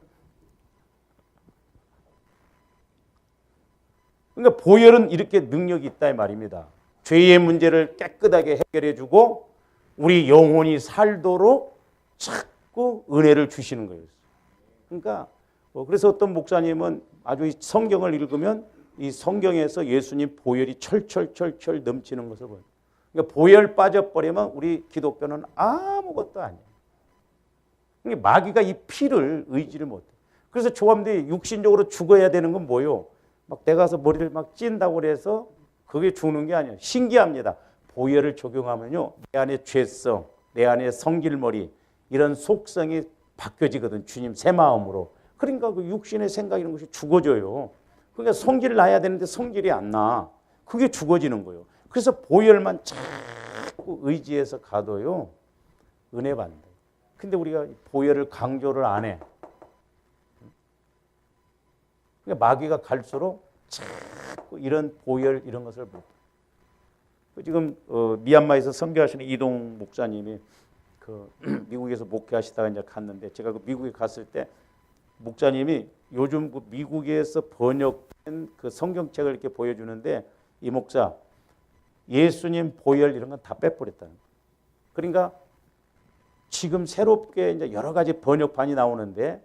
그러니까 보혈은 이렇게 능력이 있다 이 말입니다. 죄의 문제를 깨끗하게 해결해주고 우리 영혼이 살도록 자꾸 은혜를 주시는 거예요. 그러니까 그래서 어떤 목사님은 아주 이 성경을 읽으면 이 성경에서 예수님 보혈이 철철철철 넘치는 것을 보여요. 그러니까 보혈 빠져버리면 우리 기독교는 아무것도 아니에요. 그러니까 마귀가 이 피를 의지를 못해. 그래서 조합들이 육신적으로 죽어야 되는 건 뭐예요? 막 내가 가서 머리를 막 찐다고 그래서 그게 죽는 게 아니에요. 신기합니다. 보혈을 적용하면요, 내 안에 죄성, 내 안에 성질머리 이런 속성이 바뀌어지거든. 주님 새 마음으로. 그러니까 그 육신의 생각 이런 것이 죽어져요. 그러니까 성질 나야 되는데 성질이 안 나. 그게 죽어지는 거예요. 그래서 보혈만 자꾸 의지해서 가도요, 은혜 받는다. 근데 우리가 보혈을 강조를 안 해. 그러니까 마귀가 갈수록 자꾸 이런 보혈 이런 것을 못. 지금 미얀마에서 선교하시는 이동 목사님이 그 미국에서 목회하시다가 이제 갔는데 제가 그 미국에 갔을 때 목사님이 요즘 그 미국에서 번역된 그 성경책을 이렇게 보여주는데 이 목사 예수님 보혈 이런 건 다 빼버렸다는 거예요. 그러니까 지금 새롭게 이제 여러 가지 번역판이 나오는데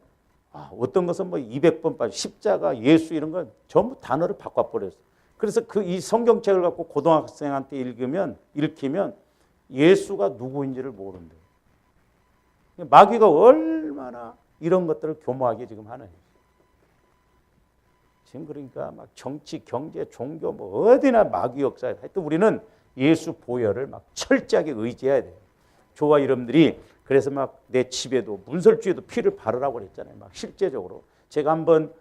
어떤 것은 뭐 200번 빠져 십자가 예수 이런 건 전부 단어를 바꿔버렸어요. 그래서 그 이 성경책을 갖고 고등학생한테 읽히면 예수가 누구인지를 모른대요. 마귀가 얼마나 이런 것들을 교모하게 지금 하느냐. 지금 그러니까 막 정치, 경제, 종교 뭐 어디나 마귀 역사에 하여튼 우리는 예수 보혈을 막 철저하게 의지해야 돼요. 저와 여러분들이 그래서 막 내 집에도 문설주에도 피를 바르라고 그랬잖아요. 막 실제적으로 제가 한번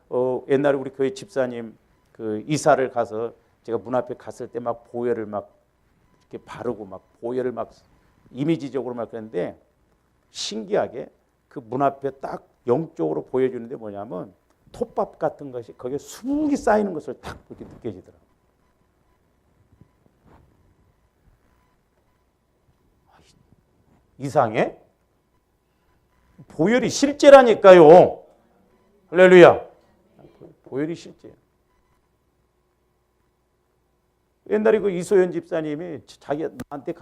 옛날에 우리 교회 집사님 그 이사를 가서 제가 문 앞에 갔을 때 막 보혈을 막 이렇게 바르고 막 보혈을 막 이미지적으로 막 그랬는데 신기하게 그 문 앞에 딱 영적으로 보여주는데 뭐냐면 톱밥 같은 것이 거기에 수북이 쌓이는 것을 딱 이렇게 느껴지더라고요. 이상해? 보혈이 실제라니까요. 할렐루야. 보혈이 실제예요. 옛날에 그 이소연 집사님이 자기 나한테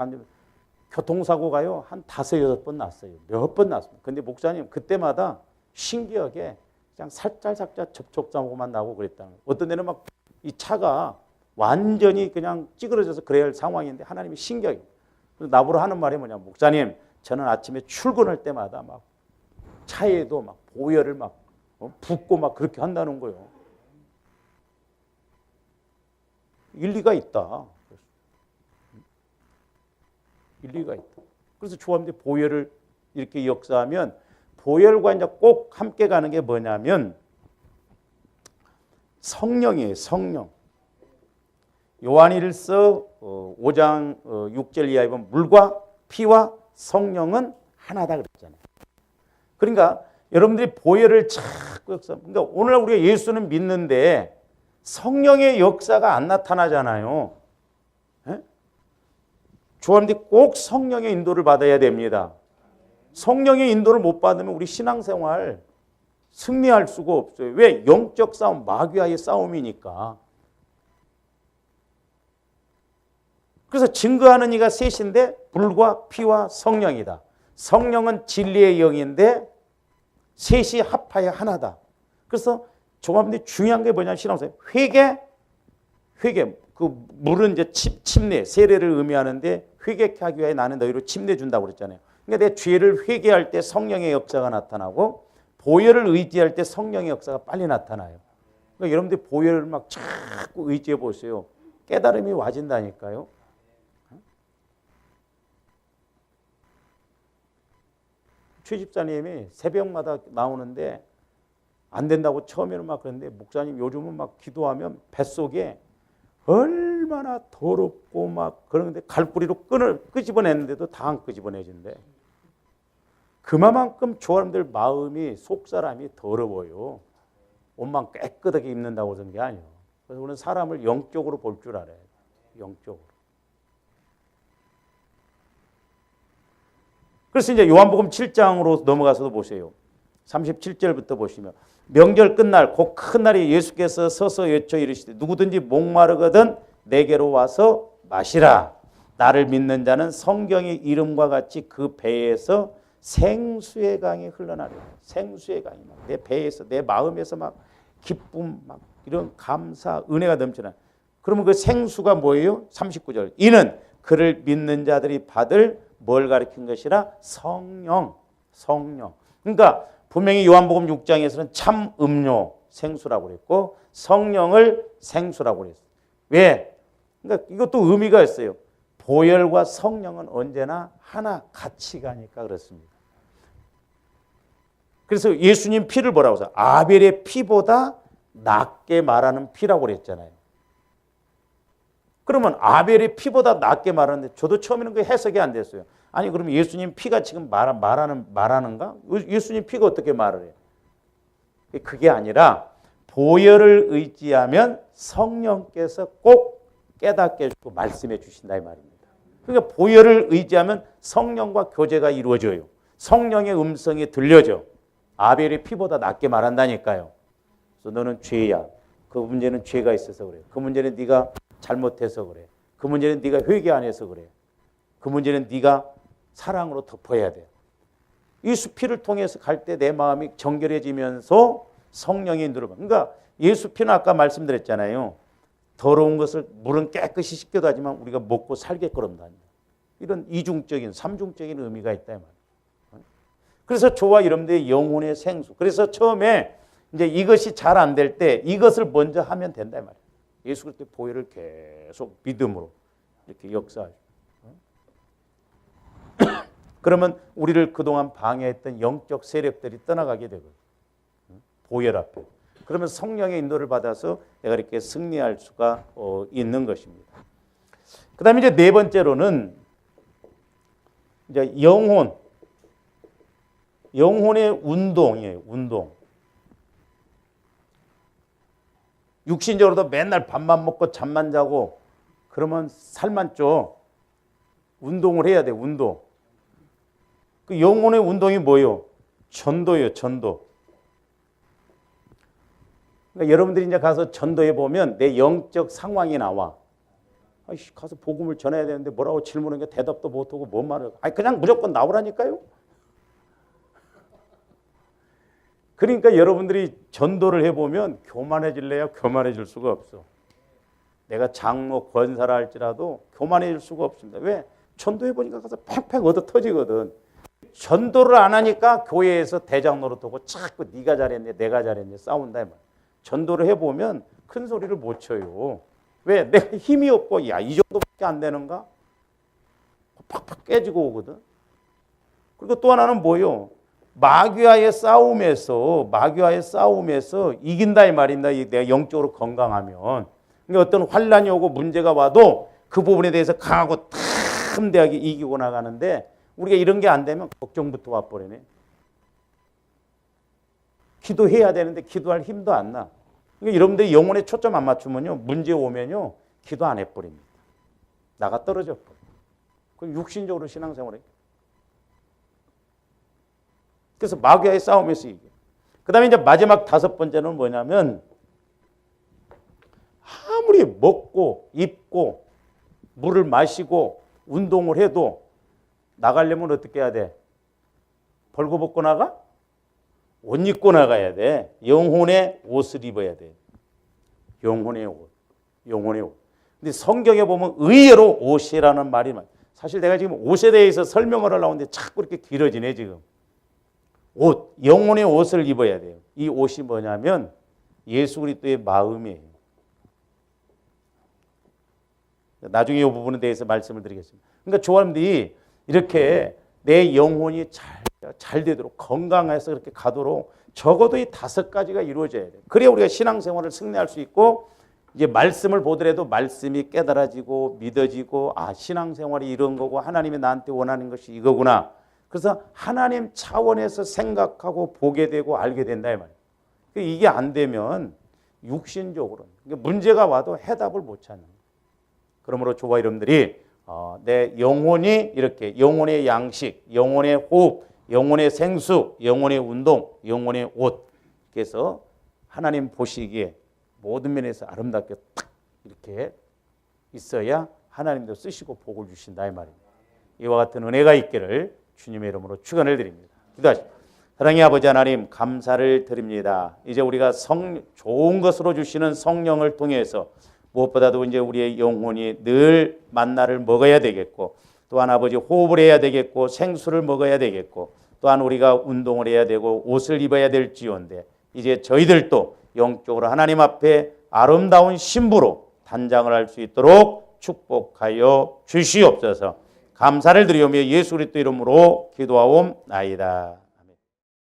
교통사고가요 한 5-6번 났어요. 몇 번 났습니다. 근데 목사님 그때마다 신기하게 그냥 살짝 접촉사고만 나고 그랬다는 거예요. 어떤 데는 막 이 차가 완전히 그냥 찌그러져서 그래야 할 상황인데 하나님이 신기하게. 나보러 하는 말이 뭐냐, 목사님 저는 아침에 출근할 때마다 막 차에도 막 보혈을 막 붓고 막 그렇게 한다는 거예요. 일리가 있다. 일리가 있다. 그래서 조합원들이 보혈을 이렇게 역사하면 보혈과 이제 꼭 함께 가는 게 뭐냐면 성령이에요. 성령. 요한일서 5장 6절 이하에 보면 물과 피와 성령은 하나다 그랬잖아요. 그러니까 여러분들이 보혈을 자꾸 역사. 그러니까 오늘 우리가 예수는 믿는데 성령의 역사가 안 나타나잖아요. 조합원들이 꼭 성령의 인도를 받아야 됩니다. 성령의 인도를 못 받으면 우리 신앙생활 승리할 수가 없어요. 왜? 영적 싸움, 마귀와의 싸움이니까. 그래서 증거하는 이가 셋인데 불과 피와 성령이다. 성령은 진리의 영인데 셋이 합하여 하나다. 그래서 조합원들이 중요한 게 뭐냐면 신앙생활 회개. 그 물은 이제 침례, 세례를 의미하는데 회개케 하기 위해 나는 너희로 침례 준다고 그랬잖아요. 그러니까 내 죄를 회개할 때 성령의 역사가 나타나고 보혈을 의지할 때 성령의 역사가 빨리 나타나요. 그러니까 여러분들이 보혈을 막 자꾸 의지해 보세요. 깨달음이 와진다니까요. 최 집사님이 새벽마다 나오는데 안 된다고 처음에는 막 그랬는데 목사님 요즘은 막 기도하면 뱃속에 얼마나 더럽고 막 그러는데 갈뿌리로 끄집어냈는데도 다 안 끄집어내진대. 그만큼 조합원들 마음이 속사람이 더러워요. 옷만 깨끗하게 입는다고 그런 게 아니에요. 그래서 우리는 사람을 영적으로 볼 줄 알아요. 영적으로. 그래서 이제 요한복음 7장으로 넘어가서도 보세요. 37절부터 보시면 명절 끝날 곧 큰 날이 예수께서 서서 외쳐 이르시되 누구든지 목마르거든 내게로 와서 마시라. 나를 믿는 자는 성경의 이름과 같이 그 배에서 생수의 강이 흘러나려. 생수의 강이 막 내 배에서 내 마음에서 막 기쁨 막 이런 감사 은혜가 넘치나. 그러면 그 생수가 뭐예요? 39절. 이는 그를 믿는 자들이 받을 뭘 가리킨 것이라? 성령. 그러니까 분명히 요한복음 6장에서는 참 음료 생수라고 그랬고 성령을 생수라고 그랬어요. 왜? 그러니까 이것도 의미가 있어요. 보혈과 성령은 언제나 하나 같이 가니까 그렇습니다. 그래서 예수님 피를 뭐라고 해서 아벨의 피보다 낫게 말하는 피라고 그랬잖아요. 그러면 아벨의 피보다 낫게 말하는데 저도 처음에는 그 해석이 안 됐어요. 아니 그러면 예수님 피가 지금 말하는가? 예수님 피가 어떻게 말을 해요? 그게 아니라 보혈을 의지하면 성령께서 꼭 깨닫게 해주고 말씀해 주신다 이 말입니다. 그러니까 보혈을 의지하면 성령과 교제가 이루어져요. 성령의 음성이 들려져. 아벨의 피보다 낫게 말한다니까요. 그래서 너는 죄야. 그 문제는 죄가 있어서 그래. 그 문제는 네가 잘못해서 그래. 그 문제는 네가 회개 안 해서 그래. 그 문제는 네가 사랑으로 덮어야 돼. 이 피를 통해서 갈 때 내 마음이 정결해지면서 성령의 인도를 받는. 그러니까 예수 피는 아까 말씀드렸잖아요. 더러운 것을 물은 깨끗이 씻겨도 하지만 우리가 먹고 살게끔 한다. 이런 이중적인 삼중적인 의미가 있다 이 말이에요. 그래서 저와 여러분들의 영혼의 생수. 그래서 처음에 이제 이것이 잘 안 될 때 이것을 먼저 하면 된다 이 말이에요. 예수 그리스도의 보혈을 계속 믿음으로 이렇게 역사하죠. 그러면 우리를 그동안 방해했던 영적 세력들이 떠나가게 되거든요. 보혈 앞에. 그러면 성령의 인도를 받아서 내가 이렇게 승리할 수가 있는 것입니다. 그 다음에 이제 네 번째로는 이제 영혼의 운동이에요. 운동. 육신적으로도 맨날 밥만 먹고 잠만 자고 그러면 살만 쪄. 운동을 해야 돼. 운동. 그 영혼의 운동이 뭐예요? 전도예요. 전도. 그러니까 여러분들이 이제 가서 전도해 보면 내 영적 상황이 나와. 아이씨, 가서 복음을 전해야 되는데 뭐라고 질문하니까 대답도 못하고 뭔 말을. 아니 그냥 무조건 나오라니까요. 그러니까 여러분들이 전도를 해보면 교만해질래야 교만해질 수가 없어. 내가 장로 권사라 할지라도 교만해질 수가 없습니다. 왜? 전도해보니까 가서 팩팩 얻어 터지거든. 전도를 안 하니까 교회에서 대장 노릇하고 자꾸 네가 잘했네 내가 잘했네 싸운다 이 말. 전도를 해보면 큰 소리를 못 쳐요. 왜? 내가 힘이 없고 야 이 정도밖에 안 되는가? 팍팍 깨지고 오거든. 그리고 또 하나는 뭐요? 마귀와의 싸움에서 이긴다 이 말입니다. 내가 영적으로 건강하면. 그러니까 어떤 환란이 오고 문제가 와도 그 부분에 대해서 강하고 탐대하게 이기고 나가는데 우리가 이런 게 안 되면 걱정부터 와버리네. 기도해야 되는데 기도할 힘도 안 나. 그러니까 여러분들이 영혼에 초점 안 맞추면요. 문제 오면요. 기도 안 해버립니다. 나가 떨어져 버려. 그럼 육신적으로 신앙생활을 해. 그래서 마귀와의 싸움에서 이겨. 그 다음에 이제 마지막 다섯 번째는 뭐냐면 아무리 먹고 입고 물을 마시고 운동을 해도 나가려면 어떻게 해야 돼? 벌거벗고 나가? 옷 입고 나가야 돼. 영혼의 옷을 입어야 돼. 영혼의 옷. 근데 성경에 보면 의외로 옷이라는 말이 많아요. 사실 내가 지금 옷에 대해서 설명을 하려고 하는데 자꾸 이렇게 길어지네 지금. 옷, 영혼의 옷을 입어야 돼요. 이 옷이 뭐냐면 예수 그리스도의 마음이에요. 나중에 이 부분에 대해서 말씀을 드리겠습니다. 그러니까 조합들이 이렇게 내 영혼이 잘 되도록 건강해서 그렇게 가도록 적어도 이 다섯 가지가 이루어져야 돼요. 그래야 우리가 신앙생활을 승리할 수 있고 이제 말씀을 보더라도 말씀이 깨달아지고 믿어지고 아 신앙생활이 이런 거고 하나님이 나한테 원하는 것이 이거구나. 그래서 하나님 차원에서 생각하고 보게 되고 알게 된다 이 말이에요. 이게 안 되면 육신적으로 문제가 와도 해답을 못 찾는 거예요. 그러므로 저와 여러분들이 내 영혼이 이렇게 영혼의 양식, 영혼의 호흡, 영혼의 생수, 영혼의 운동, 영혼의 옷. 그래서 하나님 보시기에 모든 면에서 아름답게 딱 이렇게 있어야 하나님도 쓰시고 복을 주신다 이 말입니다. 이와 같은 은혜가 있기를 주님의 이름으로 축원을 드립니다. 기도하십시오. 사랑의 아버지 하나님 감사를 드립니다. 이제 우리가 좋은 것으로 주시는 성령을 통해서 무엇보다도 이제 우리의 영혼이 늘 만나를 먹어야 되겠고, 또한 아버지 호흡을 해야 되겠고, 생수를 먹어야 되겠고, 또한 우리가 운동을 해야 되고 옷을 입어야 될지언데 이제 저희들도 영적으로 하나님 앞에 아름다운 신부로 단장을 할 수 있도록 축복하여 주시옵소서. 감사를 드리오며 예수 그리스도 이름으로 기도하옵나이다.